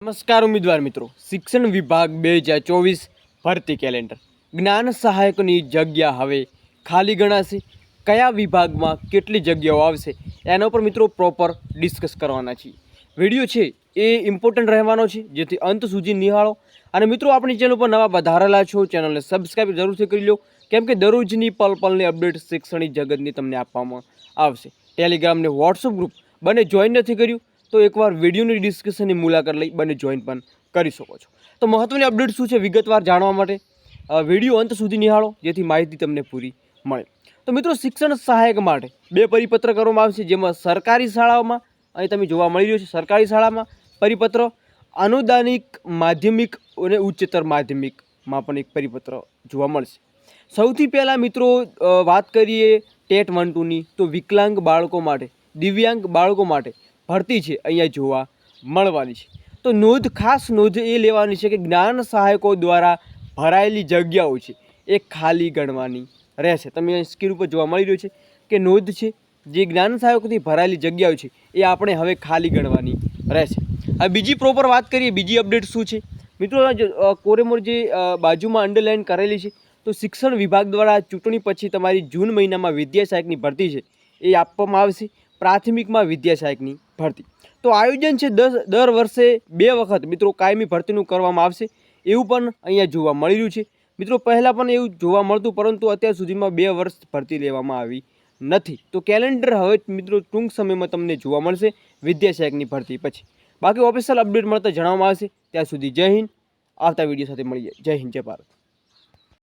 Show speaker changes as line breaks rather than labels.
નમસ્કાર ઉમેદવાર મિત્રો, શિક્ષણ વિભાગ 2024 ભરતી કેલેન્ડર. જ્ઞાન સહાયકની જગ્યા હવે ખાલી ગણાશે. કયા વિભાગમાં કેટલી જગ્યાઓ આવશે એના ઉપર મિત્રો પ્રોપર ડિસ્કસ કરવાના છીએ. વિડીયો છે એ ઇમ્પોર્ટન્ટ રહેવાનો છે, જેથી અંત સુધી નિહાળો. અને મિત્રો, આપણી ચેનલ પર નવા વધારેલા છો, ચેનલને સબસ્ક્રાઈબ જરૂરથી કરી લો, કેમ કે દરરોજની પલની અપડેટ શૈક્ષણિક જગતની તમને આપવામાં આવશે. ટેલિગ્રામ ને વોટ્સઅપ ગ્રુપ બંને જોઈન નથી કર્યું તો એકવાર વિડીયોની ડિસ્કશનની મુલાકાત લઈ બંને જોઈન પણ કરી શકો છો. તો મહત્ત્વની અપડેટ શું છે વિગતવાર જાણવા માટે વિડીયો અંત સુધી નિહાળો, જેથી માહિતી તમને પૂરી મળે. તો મિત્રો, શિક્ષણ સહાયક માટે 2 પરિપત્ર કરવામાં આવશે, જેમાં સરકારી શાળાઓમાં અહીં તમે જોવા મળી રહ્યો છે સરકારી શાળામાં પરિપત્ર, અનુદાનિક માધ્યમિક અને ઉચ્ચતર માધ્યમિકમાં પણ એક પરિપત્ર જોવા મળશે. સૌથી પહેલાં મિત્રો વાત કરીએ ટેટ 1-2ની, તો વિકલાંગ બાળકો માટે, દિવ્યાંગ બાળકો માટે ભરતી છે અહીંયા જોવા મળવાની છે. તો ખાસ નોંધ એ લેવાની છે કે જ્ઞાન સહાયકો દ્વારા ભરાયેલી જગ્યાઓ છે એ ખાલી ગણવાની રહેશે. તમે અહીં સ્ક્રીન ઉપર જોવા મળી રહ્યું છે કે નોંધ છે, જે જ્ઞાન સહાયકોથી ભરાયેલી જગ્યાઓ છે એ આપણે હવે ખાલી ગણવાની રહેશે. હવે બીજી પ્રોપર વાત કરીએ, બીજી અપડેટ શું છે મિત્રો, કોરેમોર જે બાજુમાં અંડરલાઇન કરેલી છે, તો શિક્ષણ વિભાગ દ્વારા ચૂંટણી પછી તમારી જૂન મહિનામાં વિદ્યા સહાયકની ભરતી છે એ આપવામાં આવશે. પ્રાથમિકમાં વિદ્યા સહાયકની ભરતી તો આયોજન છે દર વર્ષે 2 વખત મિત્રો કાયમી ભરતીનું કરવામાં આવશે, એવું પણ અહીંયા જોવા મળી રહ્યું છે. મિત્રો, પહેલાં પણ એવું જોવા મળતું, પરંતુ અત્યાર સુધીમાં 2 વર્ષ ભરતી લેવામાં આવી નથી. તો કેલેન્ડર હવે મિત્રો ટૂંક સમયમાં તમને જોવા મળશે વિદ્યા સહાયકની ભરતી પછી. બાકી ઓફિશિયલ અપડેટ મળતા જણાવવામાં આવશે. ત્યાં સુધી જય હિન્દ. આવતા વિડીયો સાથે મળીએ. જય હિન્દ, જય ભારત.